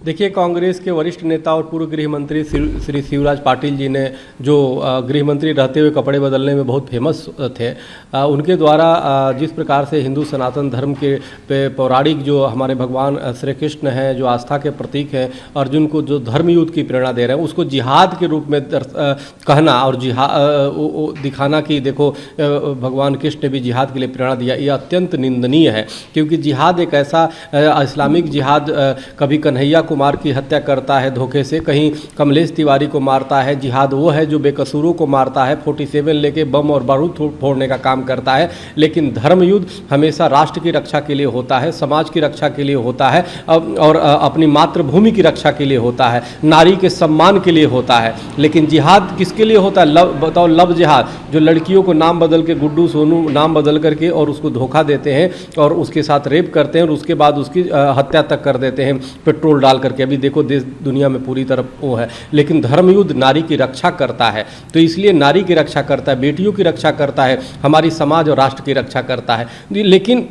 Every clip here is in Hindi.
देखिए, कांग्रेस के वरिष्ठ नेता और पूर्व गृह मंत्री श्री शिवराज पाटिल जी ने जो गृह मंत्री रहते हुए कपड़े बदलने में बहुत फेमस थे, उनके द्वारा जिस प्रकार से हिंदू सनातन धर्म के पौराणिक जो हमारे भगवान श्री कृष्ण हैं, जो आस्था के प्रतीक हैं, अर्जुन को जो धर्म युद्ध की प्रेरणा दे रहे हैं, उसको जिहाद के रूप में कहना और दिखाना कि देखो भगवान कृष्ण ने भी जिहाद के लिए प्रेरणा दिया, ये अत्यंत निंदनीय है। क्योंकि जिहाद एक ऐसा इस्लामिक जिहाद कभी कन्हैया कुमार की हत्या करता है धोखे से, कहीं कमलेश तिवारी को मारता है। जिहाद वो है जो बेकसूरों को मारता है, 47 लेके बम और बारूद फोड़ने का काम करता है। लेकिन धर्म युद्ध हमेशा राष्ट्र की रक्षा के लिए होता है, समाज की रक्षा के लिए होता है और अपनी मातृभूमि की रक्षा के लिए होता है, नारी के सम्मान के लिए होता है। लेकिन जिहाद किसके लिए होता है? बताओ, लव जिहाद, जो लड़कियों को नाम बदल के, गुड्डू सोनू नाम बदल करके और उसको धोखा देते हैं और उसके साथ रेप करते हैं और उसके बाद उसकी हत्या तक कर देते हैं पेट्रोल डाल करके। अभी देखो देश दुनिया में पूरी तरफ वो है। लेकिन धर्म युद्ध नारी की रक्षा करता है, तो इसलिए नारी की रक्षा करता है, बेटियों की रक्षा करता है, हमारी समाज और राष्ट्र की रक्षा करता है। लेकिन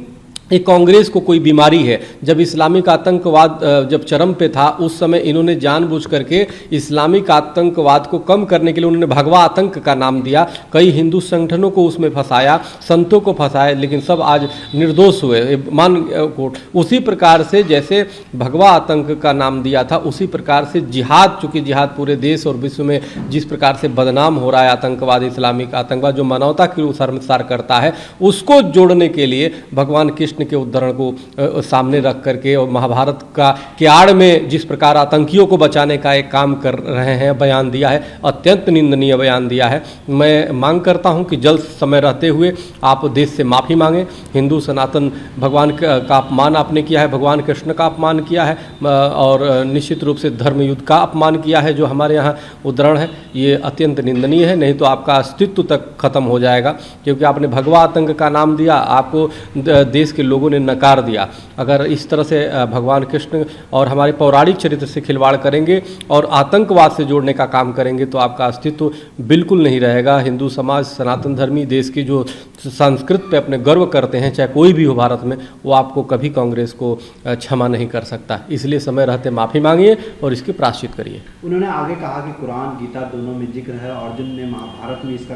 ये कांग्रेस को कोई बीमारी है। जब इस्लामिक आतंकवाद जब चरम पे था, उस समय इन्होंने जानबूझ करके इस्लामिक आतंकवाद को कम करने के लिए उन्होंने भगवा आतंक का नाम दिया, कई हिंदू संगठनों को उसमें फंसाया, संतों को फंसाया, लेकिन सब आज निर्दोष हुए मान कोर्ट। उसी प्रकार से जैसे भगवा आतंक का नाम दिया था, उसी प्रकार से जिहाद, चूँकि जिहाद पूरे देश और विश्व में जिस प्रकार से बदनाम हो रहा है आतंकवाद, इस्लामिक आतंकवाद जो मानवता की शर्मसार करता है, उसको जोड़ने के लिए भगवान कृष्ण के उदाहरण को सामने रख करके और महाभारत का के आड़ में जिस प्रकार आतंकियों को बचाने का एक काम कर रहे हैं, बयान दिया है, अत्यंत निंदनीय बयान दिया है। मैं मांग करता हूं कि जल्द समय रहते हुए आप देश से माफ़ी मांगें। हिंदू सनातन भगवान का अपमान आपने किया है, भगवान कृष्ण का अपमान किया है और निश्चित रूप से धर्म युद्ध का अपमान किया है। जो हमारे यहाँ उदाहरण है ये अत्यंत निंदनीय है, नहीं तो आपका अस्तित्व तक खत्म हो जाएगा। क्योंकि आपने भगवा आतंक का नाम दिया, आपको देश के लोगों ने नकार दिया। अगर इस तरह से भगवान कृष्ण और हमारे पौराणिक चरित्र से खिलवाड़ करेंगे और आतंकवाद से जोड़ने का काम करेंगे तो आपका अस्तित्व बिल्कुल नहीं रहेगा। हिंदू समाज, सनातन धर्मी देश की जो संस्कृत पे अपने गर्व करते हैं, चाहे कोई भी हो भारत में, वो आपको कभी कांग्रेस को क्षमा नहीं कर सकता। इसलिए समय रहते माफ़ी मांगिए और इसकी प्रायश्चित करिए। उन्होंने आगे कहा कि कुरान, गीता दोनों में जिक्र है, अर्जुन ने महाभारत में इसका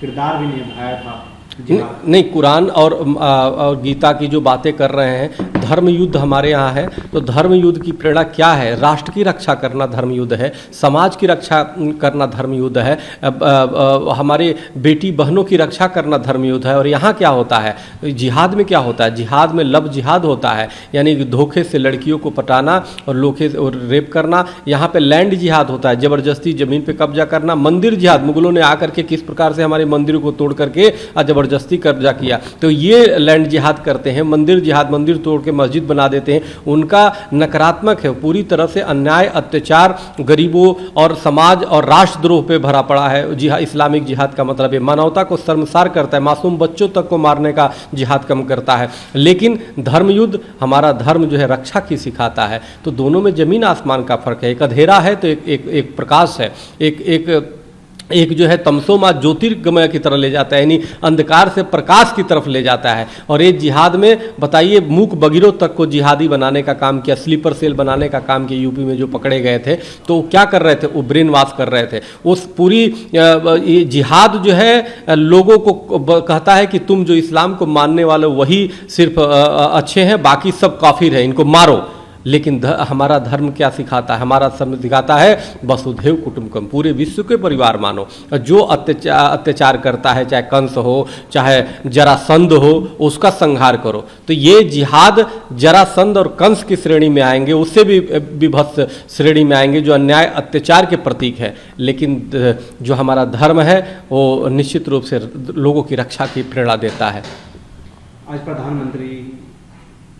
किरदार भी निभाया था। नहीं, कुरान और गीता की जो बातें कर रहे हैं, धर्म युद्ध हमारे यहाँ है, तो धर्म युद्ध की प्रेरणा क्या है? राष्ट्र की रक्षा करना धर्म युद्ध है, समाज की रक्षा करना धर्म युद्ध है, हमारे बेटी बहनों की रक्षा करना धर्म युद्ध है। और यहाँ क्या होता है? जिहाद में क्या होता है? जिहाद में लव जिहाद होता है, यानी धोखे से लड़कियों को पटाना और लोखे और रेप करना। यहाँ पे लैंड जिहाद होता है, जबरदस्ती जमीन पे कब्जा करना। मंदिर जिहाद, मुगलों ने आकर के किस प्रकार से हमारे मंदिरों को तोड़ करके जबरदस्ती कब्जा किया, तो ये लैंड जिहाद करते हैं। मंदिर जिहाद, मंदिर तोड़ के मस्जिद बना देते हैं, उनका नकारात्मक है, पूरी तरह से अन्याय, अत्याचार, गरीबों और समाज और राष्ट्रद्रोह पे भरा पड़ा है। जिहाद, इस्लामिक जिहाद का मतलब है मानवता को शर्मसार करता है, मासूम बच्चों तक को मारने का जिहाद कम करता है। लेकिन धर्म युद्ध, हमारा धर्म जो है रक्षा की सिखाता है। तो दोनों में जमीन आसमान का फर्क है। एक अंधेरा है तो एक प्रकाश है, एक जो है तमसोमा ज्योतिर्गमय की तरह ले जाता है, यानी अंधकार से प्रकाश की तरफ ले जाता है। और ये जिहाद में बताइए, मूक बगीरों तक को जिहादी बनाने का काम किया, स्लीपर सेल बनाने का काम किया। यूपी में जो पकड़े गए थे तो क्या कर रहे थे? वो ब्रेन वॉश कर रहे थे। उस पूरी ये जिहाद जो है लोगों को कहता है कि तुम जो इस्लाम को मानने वाले वही सिर्फ अच्छे हैं, बाकी सब काफिर हैं, इनको मारो। लेकिन हमारा धर्म क्या सिखाता है? हमारा धर्म सिखाता है वसुधैव कुटुंबकम, पूरे विश्व के परिवार मानो। जो अत्याचार करता है, चाहे कंस हो, चाहे जरासंध हो, उसका संहार करो। तो ये जिहाद जरासंध और कंस की श्रेणी में आएंगे, उससे भी विभत्स श्रेणी में आएंगे, जो अन्याय अत्याचार के प्रतीक है। लेकिन जो हमारा धर्म है वो निश्चित रूप से लोगों की रक्षा की प्रेरणा देता है। आज प्रधानमंत्री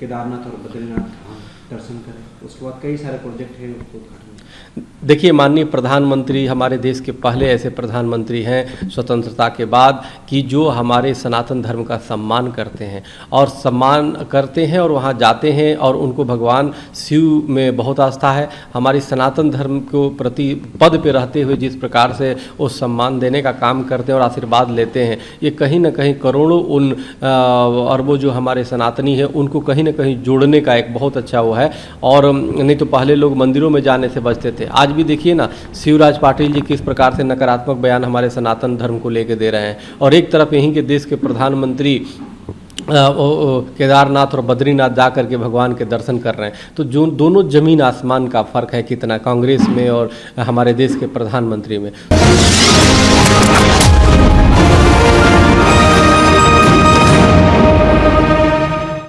केदारनाथ और बद्रीनाथ दर्शन करें, उसके बाद कई सारे प्रोजेक्ट हैं उसको उद्घाटन। देखिए, माननीय प्रधानमंत्री हमारे देश के पहले ऐसे प्रधानमंत्री हैं स्वतंत्रता के बाद कि जो हमारे सनातन धर्म का सम्मान करते हैं और वहाँ जाते हैं और उनको भगवान शिव में बहुत आस्था है। हमारी सनातन धर्म को प्रति पद पे रहते हुए जिस प्रकार से वो सम्मान देने का काम करते हैं और आशीर्वाद लेते हैं, ये कहीं ना कहीं करोड़ों उन अरबों जो हमारे सनातनी हैं उनको कहीं ना कहीं जोड़ने का एक बहुत अच्छा वो है। और नहीं तो पहले लोग मंदिरों में जाने से बचते थे। आज भी देखिए ना, शिवराज पाटिल जी किस प्रकार से नकारात्मक बयान हमारे सनातन धर्म को लेकर दे रहे हैं, और एक तरफ यहीं के देश के प्रधानमंत्री केदारनाथ और बद्रीनाथ जा करके भगवान के दर्शन कर रहे हैं। तो जो दोनों जमीन आसमान का फ़र्क है कितना कांग्रेस में और हमारे देश के प्रधानमंत्री में।